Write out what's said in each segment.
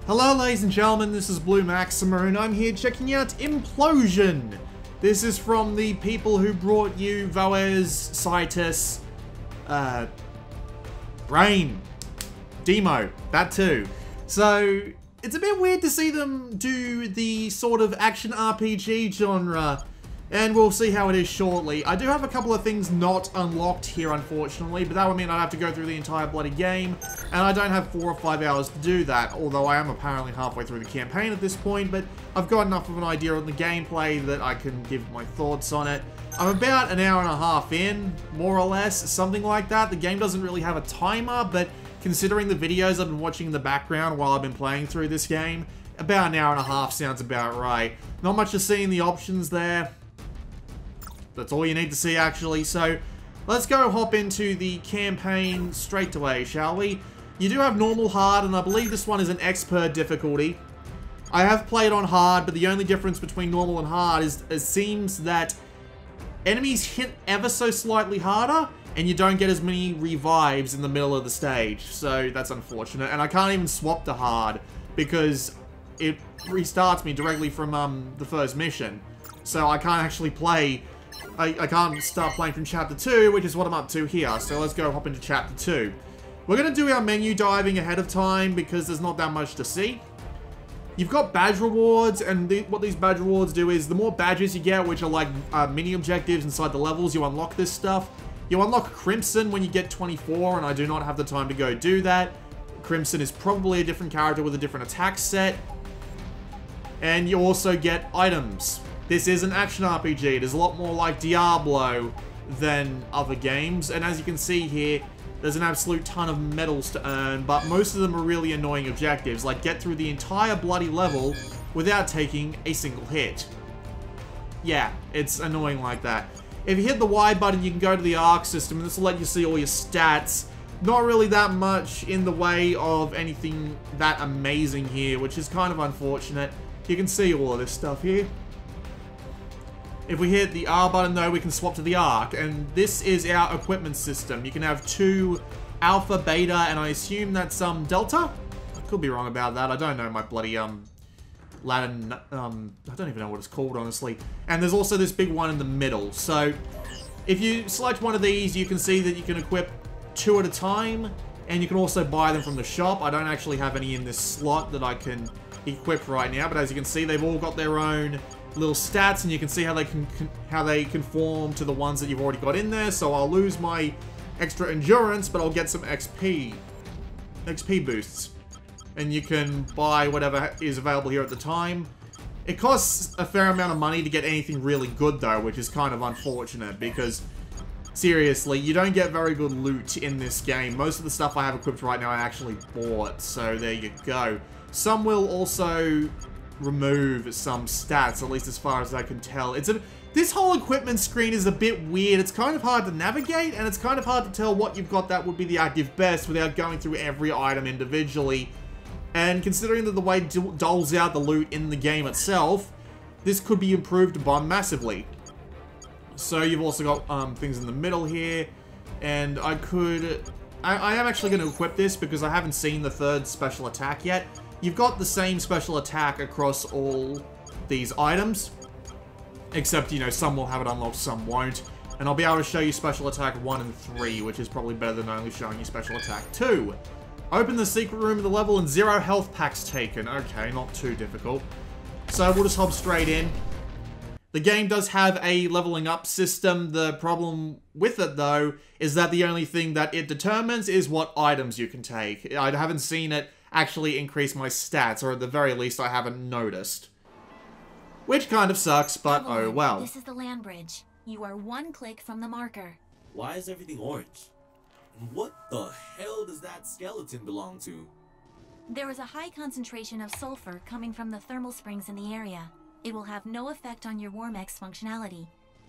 Hello ladies and gentlemen, this is Blue Maxima and I'm here checking out Implosion. This is from the people who brought you Voez, Citus, Brain, Demo, that too. So, it's a bit weird to see them do the sort of action RPG genre, and we'll see how it is shortly. I do have a couple of things not unlocked here, unfortunately, but that would mean I'd have to go through the entire bloody game, and I don't have 4 or 5 hours to do that, although I am apparently halfway through the campaign at this point, but I've got enough of an idea on the gameplay that I can give my thoughts on it. I'm about an hour and a half in, more or less, something like that. The game doesn't really have a timer, but considering the videos I've been watching in the background while I've been playing through this game, about an hour and a half sounds about right. Not much to see in the options there. That's all you need to see, actually. So, let's go hop into the campaign straight away, shall we? You do have normal hard, and I believe this one is an expert difficulty. I have played on hard, but the only difference between normal and hard is it seems that enemies hit ever so slightly harder, and you don't get as many revives in the middle of the stage. So, that's unfortunate. And I can't even swap to hard, because it restarts me directly from the first mission. So, I can't actually play... I can't start playing from Chapter 2, which is what I'm up to here. So let's go hop into Chapter 2. We're going to do our menu diving ahead of time because there's not that much to see. You've got badge rewards, and what these badge rewards do is the more badges you get, which are like mini objectives inside the levels, you unlock this stuff. You unlock Crimson when you get 24, and I do not have the time to go do that. Crimson is probably a different character with a different attack set. And you also get items. This is an action RPG. It is a lot more like Diablo than other games. And as you can see here, there's an absolute ton of medals to earn, but most of them are really annoying objectives, like get through the entire bloody level without taking a single hit. Yeah, it's annoying like that. If you hit the Y button, you can go to the arc system, and this will let you see all your stats. Not really that much in the way of anything that amazing here, which is kind of unfortunate. You can see all of this stuff here. If we hit the R button though, we can swap to the ARC, and this is our equipment system. You can have 2 Alpha, Beta, and I assume that's Delta? I could be wrong about that. I don't know my bloody Latin, I don't even know what it's called, honestly. And there's also this big one in the middle. So, if you select one of these, you can see that you can equip 2 at a time, and you can also buy them from the shop. I don't actually have any in this slot that I can equip right now, but as you can see, they've all got their own little stats, and you can see how they conform to the ones that you've already got in there. So I'll lose my extra endurance, but I'll get some XP boosts. And you can buy whatever is available here at the time. It costs a fair amount of money to get anything really good though, which is kind of unfortunate because seriously, you don't get very good loot in this game. Most of the stuff I have equipped right now I actually bought, so there you go. Some will also remove some stats, at least as far as I can tell. This whole equipment screen is a bit weird. It's kind of hard to navigate, and it's kind of hard to tell what you've got that would be the active best without going through every item individually. And considering that the way it doles out the loot in the game itself, this could be improved upon massively. So you've also got things in the middle here, and I am actually going to equip this because I haven't seen the 3rd special attack yet. You've got the same special attack across all these items, except, you know, some will have it unlocked, some won't. And I'll be able to show you special attack 1 and 3, which is probably better than only showing you special attack 2. Open the secret room of the level and 0 health packs taken. Okay, not too difficult. So we'll just hop straight in. The game does have a leveling up system. The problem with it, though, is that the only thing that it determines is what items you can take. I haven't seen it actually increase my stats, or at the very least I haven't noticed. Which kind of sucks, but oh well. This is the land bridge. You are 1 click from the marker. Why is everything orange? What the hell does that skeleton belong to? There is a high concentration of sulfur coming from the thermal springs in the area. It will have no effect on your Warmex functionality.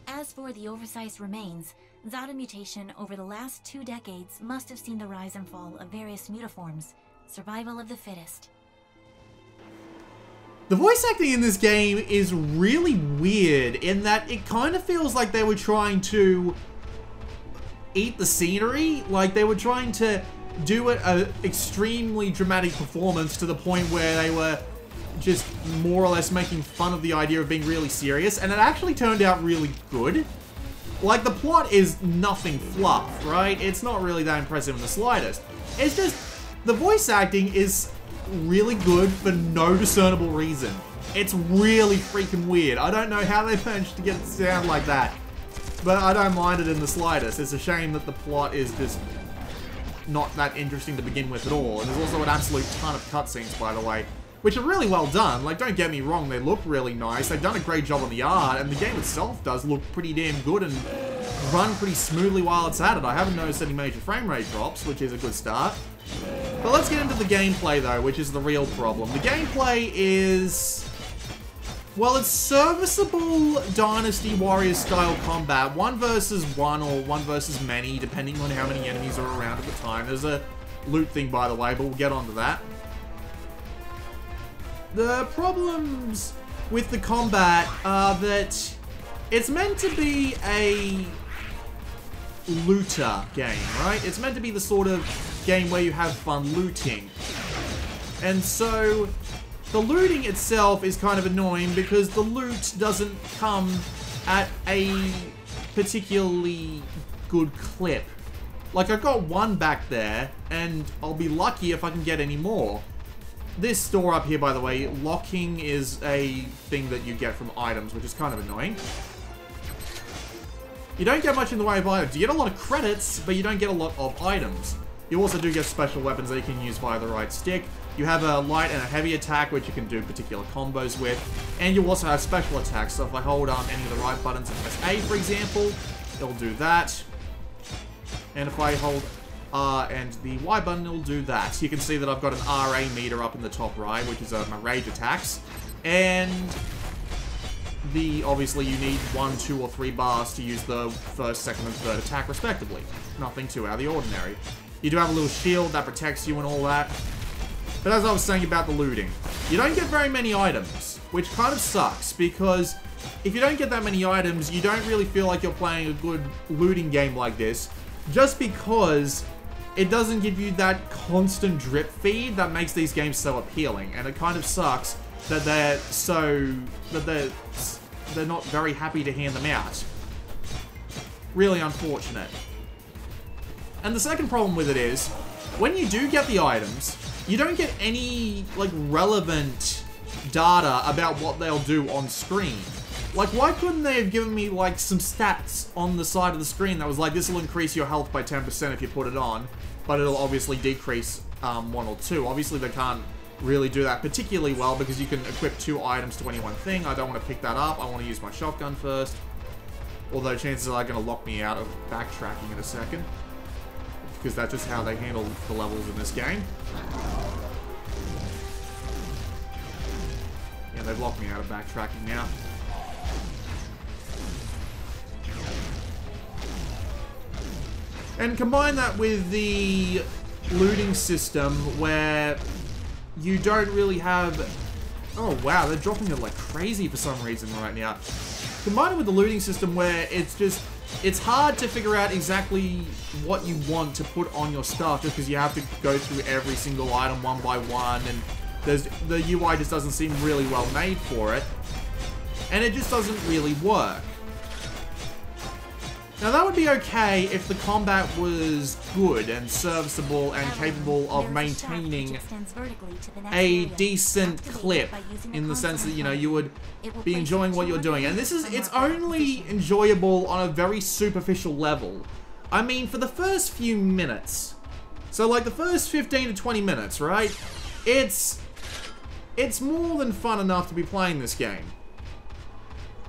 As for the oversized remains, Zada mutation over the last 2 decades must have seen the rise and fall of various mutaforms. Survival of the fittest. The voice acting in this game is really weird in that it kind of feels like they were trying to eat the scenery. Like they were trying to do an extremely dramatic performance to the point where they were just more or less making fun of the idea of being really serious, and it actually turned out really good. Like, the plot is nothing fluff, right? It's not really that impressive in the slightest. It's just, the voice acting is really good for no discernible reason. It's really freaking weird. I don't know how they managed to get it to sound like that, but I don't mind it in the slightest. It's a shame that the plot is just not that interesting to begin with at all. And there's also an absolute ton of cutscenes, by the way, which are really well done. Like, don't get me wrong, they look really nice. They've done a great job on the art, and the game itself does look pretty damn good and run pretty smoothly while it's at it. I haven't noticed any major frame rate drops, which is a good start. But let's get into the gameplay, though, which is the real problem. The gameplay is... well, it's serviceable Dynasty Warriors style combat. 1 versus 1 or 1 versus many, depending on how many enemies are around at the time. There's a loot thing, by the way, but we'll get onto that. The problems with the combat are that it's meant to be a looter game, right? It's meant to be the sort of game where you have fun looting. And so the looting itself is kind of annoying because the loot doesn't come at a particularly good clip. Like, I got 1 back there, and I'll be lucky if I can get any more. This store up here, by the way, locking is a thing that you get from items, which is kind of annoying. You don't get much in the way of items. You get a lot of credits, but you don't get a lot of items. You also do get special weapons that you can use via the right stick. You have a light and a heavy attack, which you can do particular combos with. And you also have special attacks, so if I hold any of the right buttons and press A, for example, it'll do that. And if I hold R and the Y button, it'll do that. You can see that I've got an RA meter up in the top right, which is my rage attacks. And obviously you need 1, 2, or 3 bars to use the first, second, and third attack respectively. Nothing too out of the ordinary. You do have a little shield that protects you and all that. But as I was saying about the looting, you don't get very many items, which kind of sucks, because if you don't get that many items, you don't really feel like you're playing a good looting game like this, just because it doesn't give you that constant drip feed that makes these games so appealing, and it kind of sucks that they're not very happy to hand them out. Really unfortunate. And the second problem with it is, when you do get the items, you don't get any, like, relevant data about what they'll do on screen. Like, why couldn't they have given me, like, some stats on the side of the screen that was like, this will increase your health by 10% if you put it on, but it'll obviously decrease 1 or 2. Obviously, they can't really do that particularly well because you can equip 2 items to any one thing. I don't want to pick that up. I want to use my shotgun first. Although chances are going to lock me out of backtracking in a second, because that's just how they handle the levels in this game. Yeah, they've locked me out of backtracking now. And combine that with the looting system where you don't really have... oh wow, they're dropping it like crazy for some reason right now. Combine it with the looting system where it's just... it's hard to figure out exactly what you want to put on your stuff just because you have to go through every single item one by one, and the UI just doesn't seem really well made for it. And it just doesn't really work. Now that would be okay if the combat was good and serviceable and capable of maintaining a decent clip, in the sense that, you know, you would be enjoying what you're doing. And it's only enjoyable on a very superficial level. I mean, for the first few minutes, so like the first 15 to 20 minutes, right? It's more than fun enough to be playing this game.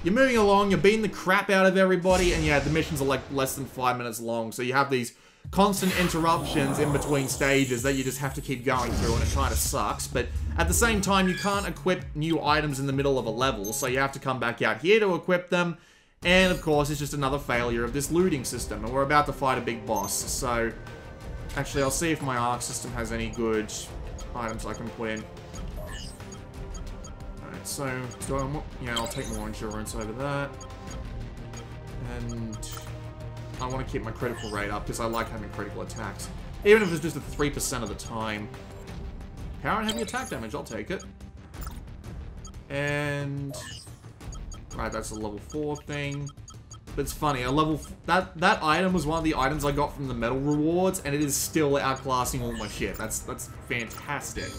You're moving along, you're beating the crap out of everybody, and yeah, the missions are like less than 5 minutes long, so you have these constant interruptions in between stages that you just have to keep going through, and it kind of sucks. But at the same time, you can't equip new items in the middle of a level, so you have to come back out here to equip them, and of course, it's just another failure of this looting system, and we're about to fight a big boss, so... actually, I'll see if my arc system has any good items I can put in. So, I'll take more insurance over that. And I want to keep my critical rate up because I like having critical attacks. Even if it's just at 3% of the time. Power and heavy attack damage, I'll take it. And... Right, that's a level 4 thing. But it's funny, that item was one of the items I got from the medal rewards, and it is still outclassing all my shit. That's fantastic.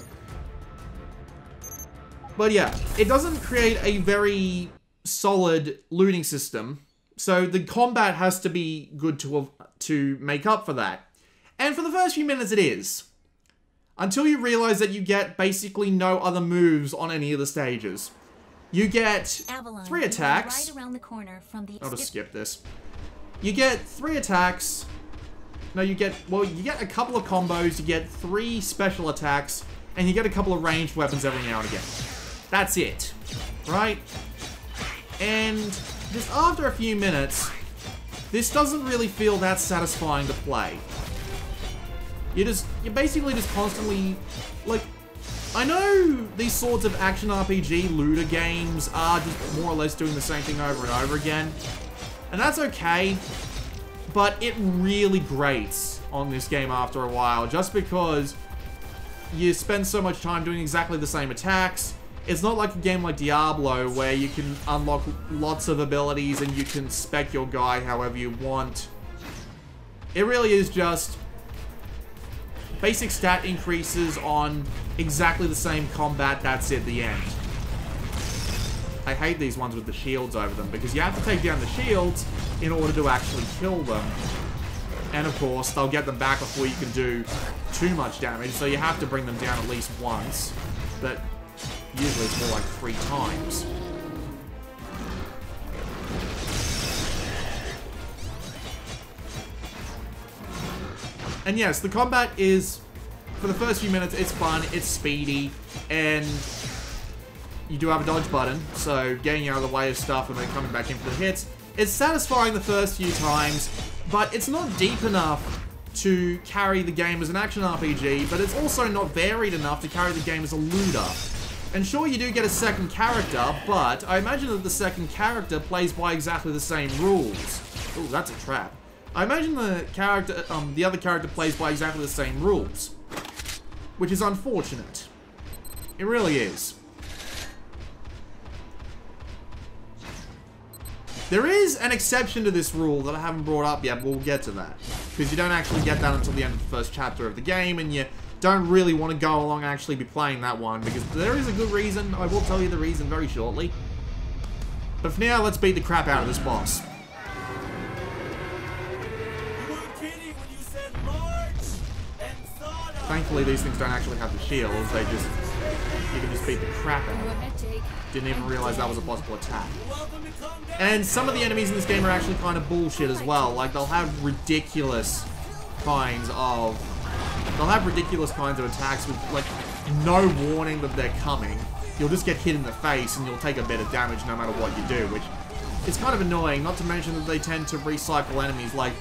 But yeah, it doesn't create a very solid looting system, so the combat has to be good to make up for that. And for the first few minutes it is. Until you realize that you get basically no other moves on any of the stages. You get Avalon, 3 attacks. Right around the corner from the I'll just skip this. You get 3 attacks. No, you get a couple of combos, you get 3 special attacks, and you get a couple of ranged weapons every now and again. That's it. Right? And just after a few minutes, this doesn't really feel that satisfying to play. You're basically just constantly, like, I know these sorts of action RPG looter games are just more or less doing the same thing over and over again, and that's okay, but it really grates on this game after a while, just because you spend so much time doing exactly the same attacks. It's not like a game like Diablo, where you can unlock lots of abilities and you can spec your guy however you want. It really is just basic stat increases on exactly the same combat, that's it, the end. I hate these ones with the shields over them, because you have to take down the shields in order to actually kill them. And of course, they'll get them back before you can do too much damage, so you have to bring them down at least once. But usually it's more like 3 times. And yes, the combat is, for the first few minutes, it's fun, it's speedy, and you do have a dodge button, so getting out of the way of stuff and then coming back in for the hits. It's satisfying the first few times, but it's not deep enough to carry the game as an action RPG, but it's also not varied enough to carry the game as a looter. And sure, you do get a second character, but I imagine that the second character plays by exactly the same rules. Ooh, that's a trap. I imagine the other character plays by exactly the same rules, which is unfortunate. It really is. There is an exception to this rule that I haven't brought up yet, but we'll get to that. Because you don't actually get that until the end of the first chapter of the game, and you don't really want to go along and actually be playing that one, because there is a good reason. I will tell you the reason very shortly. But for now, let's beat the crap out of this boss. Thankfully, these things don't actually have the shields. You can just beat the crap out of them. Didn't even realize that was a possible attack. And some of the enemies in this game are actually kind of bullshit as well. Like, they'll have ridiculous kinds of attacks with, like, no warning that they're coming. You'll just get hit in the face and you'll take a bit of damage no matter what you do, which is kind of annoying. Not to mention that they tend to recycle enemies. Like,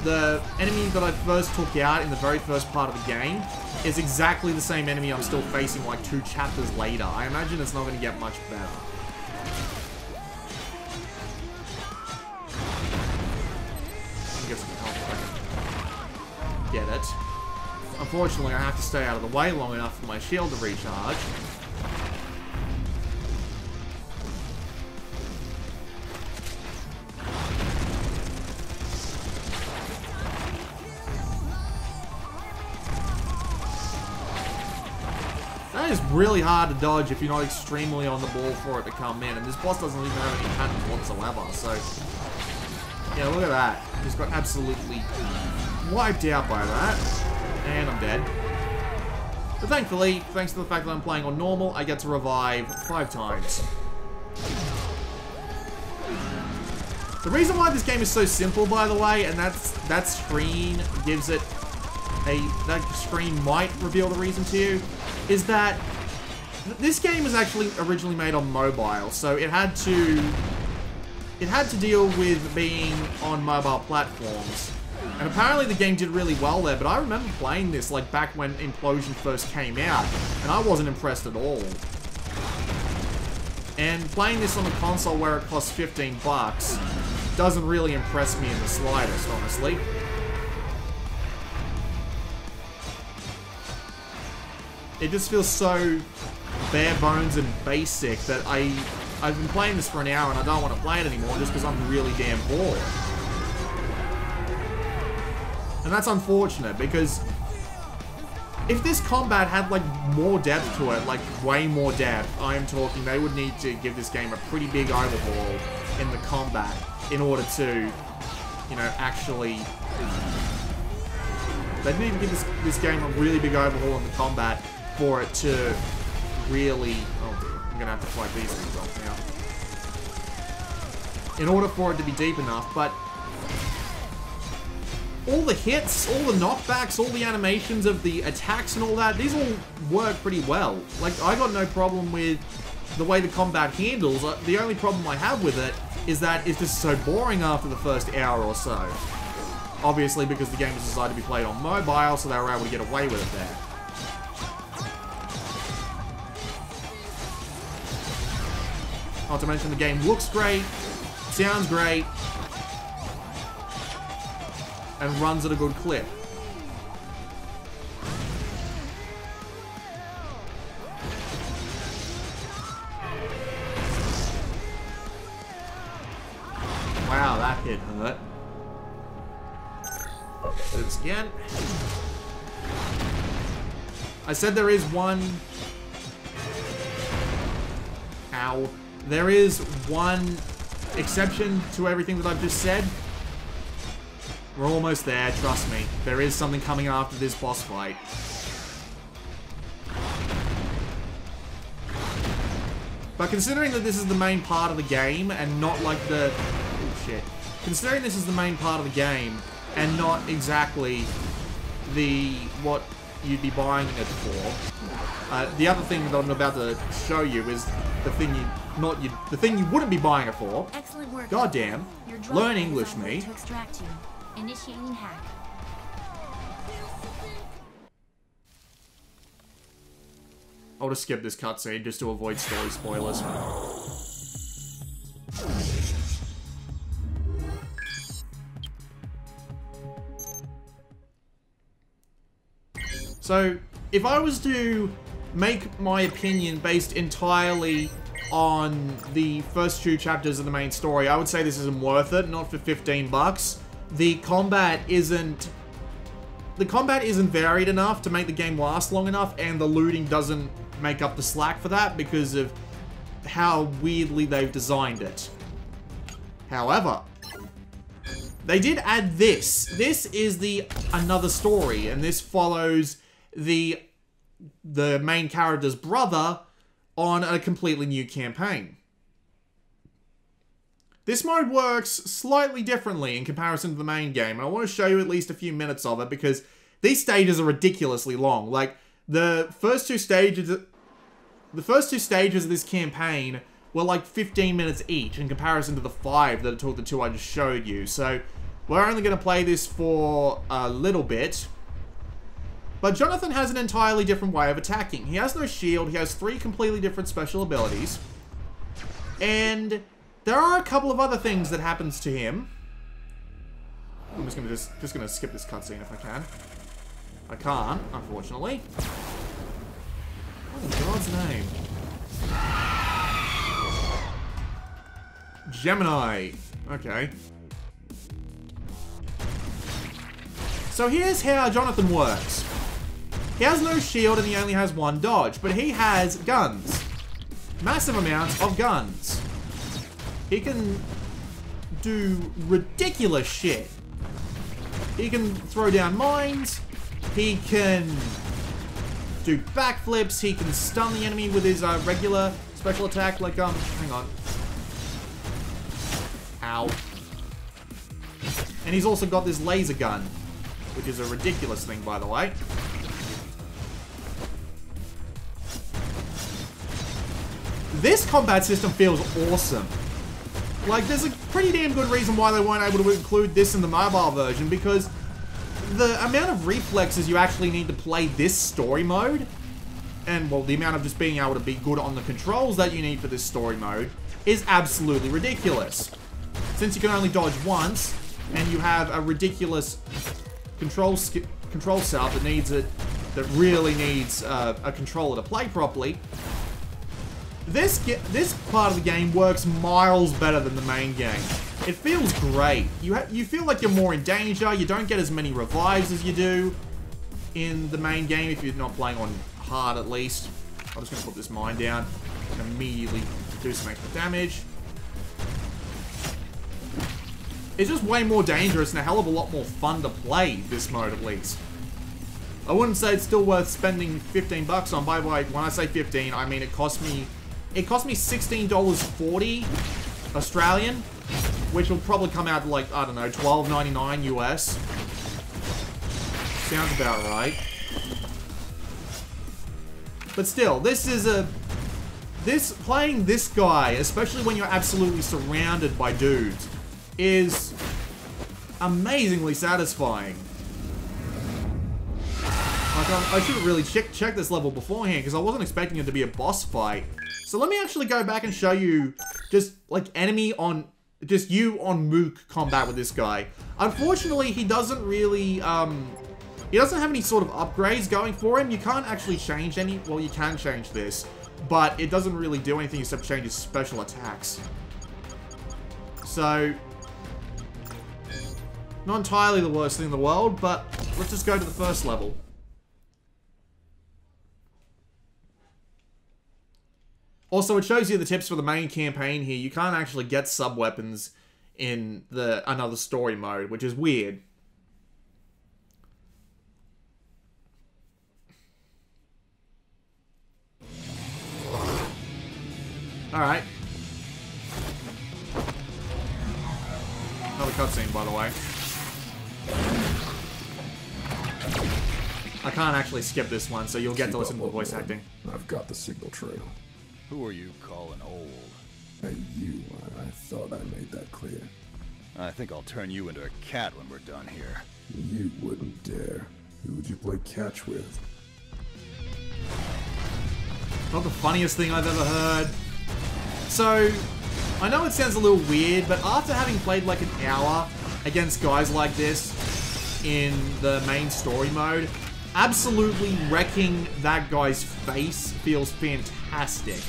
the enemy that I first took out in the very first part of the game is exactly the same enemy I'm still facing like 2 chapters later. I imagine it's not going to get much better. Get some help if I can get it. Unfortunately, I have to stay out of the way long enough for my shield to recharge. That is really hard to dodge if you're not extremely on the ball for it to come in, and this boss doesn't even have any patterns whatsoever, so... Yeah, look at that. Just got absolutely wiped out by that. And I'm dead. But thankfully, thanks to the fact that I'm playing on normal, I get to revive 5 times. The reason why this game is so simple, by the way, and that screen gives it that screen might reveal the reason to you, is that this game was actually originally made on mobile, so it had to deal with being on mobile platforms. And apparently the game did really well there, but I remember playing this like back when Implosion first came out, and I wasn't impressed at all. And playing this on a console where it costs $15 doesn't really impress me in the slightest, honestly. it just feels so bare bones and basic that I've been playing this for an hour and I don't want to play it anymore just because I'm really damn bored. And that's unfortunate because if this combat had like more depth to it, like way more depth, I am talking they would need to give this game a pretty big overhaul in the combat in order to, you know, actually... They need to give this game a really big overhaul in the combat for it to really... Oh dear, I'm gonna have to fight these things off now. In order for it to be deep enough, but... all the hits, all the knockbacks, all the animations of the attacks and all that, these all work pretty well. Like, I got no problem with the way the combat handles. The only problem I have with it is that it's just so boring after the first hour or so. Obviously, because the game was designed to be played on mobile, so they were able to get away with it there. Not to mention the game looks great, sounds great, and runs at a good clip. Wow, that hit hurt. Oops, again. I said there is one... Ow. There is one exception to everything that I've just said. We're almost there, trust me. There is something coming after this boss fight. But considering that this is the main part of the game and not like the... Oh shit. Considering this is the main part of the game and not exactly what you'd be buying it for. The other thing that I'm about to show you is the thing you wouldn't be buying it for. Excellent work. Goddamn. Learn English, me. To extract you. Initiating hack. I'll just skip this cutscene just to avoid story spoilers. So, if I was to make my opinion based entirely on the first 2 chapters of the main story, I would say this isn't worth it, not for 15 bucks. The combat isn't varied enough to make the game last long enough, and the looting doesn't make up the slack for that because of how weirdly they've designed it. However, they did add this. This is another story, and this follows the main character's brother on a completely new campaign. This mode works slightly differently in comparison to the main game, and I want to show you at least a few minutes of it because these stages are ridiculously long. Like, the first two stages of this campaign were like 15 minutes each in comparison to the 5 that it took the 2 I just showed you. So, we're only going to play this for a little bit. But Jonathan has an entirely different way of attacking. He has no shield, he has 3 completely different special abilities. And there are a couple of other things that happens to him. I'm just gonna skip this cutscene if I can. I can't, unfortunately. What in God's name? Gemini. Okay. So here's how Jonathan works. He has no shield and he only has 1 dodge, but he has guns. Massive amounts of guns. He can do ridiculous shit. He can throw down mines. He can do backflips. He can stun the enemy with his regular special attack. Like, hang on. Ow. And he's also got this laser gun, which is a ridiculous thing, by the way. This combat system feels awesome. Like, there's a pretty damn good reason why they weren't able to include this in the mobile version, because the amount of reflexes you actually need to play this story mode, and, well, the amount of just being able to be good on the controls that you need for this story mode, is absolutely ridiculous. Since you can only dodge once, and you have a ridiculous control setup that needs it that really needs a controller to play properly. This part of the game works miles better than the main game. It feels great. You feel like you're more in danger. You don't get as many revives as you do in the main game if you're not playing on hard, at least. I'm just going to put this mine down and immediately do some extra damage. It's just way more dangerous and a hell of a lot more fun to play, this mode at least. I wouldn't say it's still worth spending 15 bucks on. By the way, when I say 15, I mean it cost me $16.40 Australian, which will probably come out to like, I don't know, $12.99 US. Sounds about right. But still, playing this guy, especially when you're absolutely surrounded by dudes, is amazingly satisfying. Like, I should have really checked this level beforehand, because I wasn't expecting it to be a boss fight. So let me actually go back and show you just, like, just you on Mook combat with this guy. Unfortunately, he doesn't really, he doesn't have any sort of upgrades going for him. You can't actually change any, well, you can change this, but it doesn't really do anything except change his special attacks. So, not entirely the worst thing in the world, but let's just go to the first level. Also, it shows you the tips for the main campaign here. You can't actually get sub-weapons in another story mode, which is weird. Alright. Another cutscene, by the way. I can't actually skip this one, so you'll get to listen to the voice acting. I've got the signal trail. Who are you calling old? Hey, you. I thought I made that clear. I think I'll turn you into a cat when we're done here. You wouldn't dare. Who would you play catch with? Not the funniest thing I've ever heard. So, I know it sounds a little weird, but after having played like an hour against guys like this in the main story mode, absolutely wrecking that guy's face feels fantastic.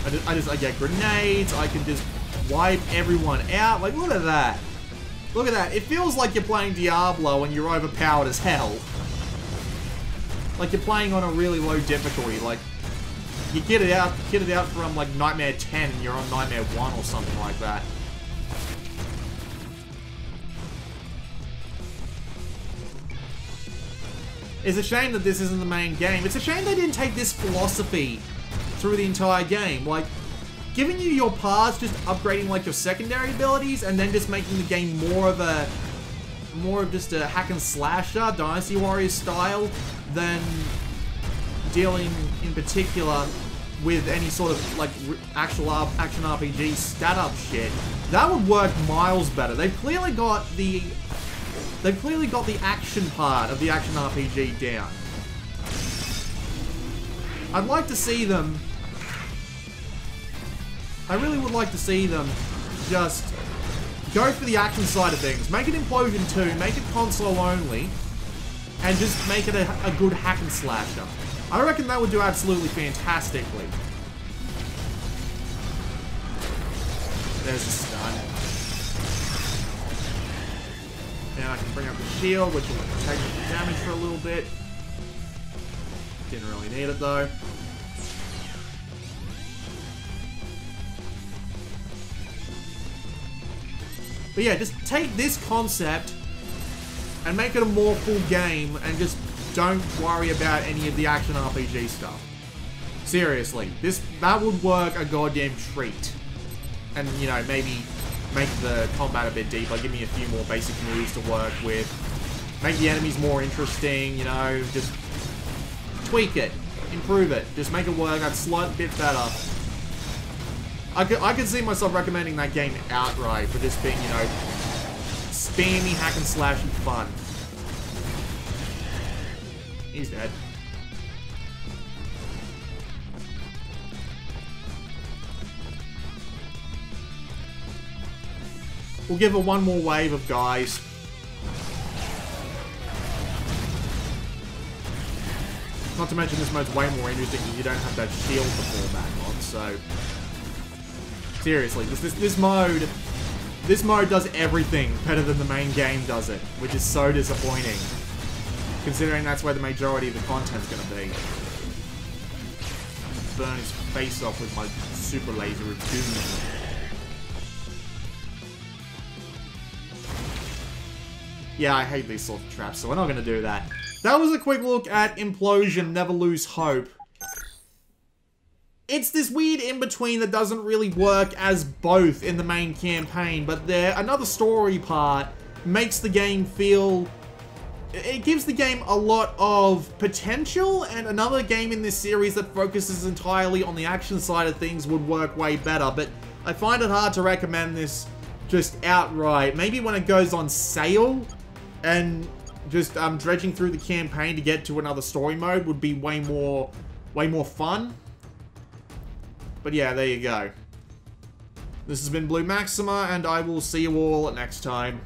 I get grenades, I can just wipe everyone out. Like, look at that. Look at that. It feels like you're playing Diablo and you're overpowered as hell. Like you're playing on a really low difficulty. Like, you get it out from like Nightmare 10 and you're on Nightmare 1 or something like that. It's a shame that this isn't the main game. It's a shame they didn't take this philosophy through the entire game. Like, giving you your paths, just upgrading like your secondary abilities, and then just making the game more of just a hack and slasher, Dynasty Warriors style, than dealing in particular with any sort of like actual action RPG stat up shit. That would work miles better. They've clearly got the action part of the action RPG down. I'd like to see them. I really would like to see them just go for the action side of things. Make it Implosion 2, make it console only, and just make it a good hack and slasher. I reckon that would do absolutely fantastically. There's the stun. Now I can bring up the shield, which will take the damage for a little bit. Didn't really need it though. But yeah, just take this concept and make it a more full game and just don't worry about any of the action RPG stuff. Seriously, that would work a goddamn treat. And, you know, maybe make the combat a bit deeper, give me a few more basic moves to work with, make the enemies more interesting, you know, just tweak it, improve it, just make it work a slight bit better. I could see myself recommending that game outright for just being, you know, spammy hack and slashy fun. He's dead. We'll give her one more wave of guys. Not to mention this mode's way more interesting because you don't have that shield to fall back on, so... Seriously, this mode does everything better than the main game does it, which is so disappointing. Considering that's where the majority of the content's gonna be. Burn his face off with my super laser of doom. Yeah, I hate these sort of traps, so we're not gonna do that. That was a quick look at Implosion, Never Lose Hope. It's this weird in-between that doesn't really work as both in the main campaign, but another story part makes the game feel... It gives the game a lot of potential, and another game in this series that focuses entirely on the action side of things would work way better, but I find it hard to recommend this just outright. Maybe when it goes on sale, and just dredging through the campaign to get to another story mode would be way more fun. But yeah, there you go. This has been Blue Maxima, and I will see you all next time.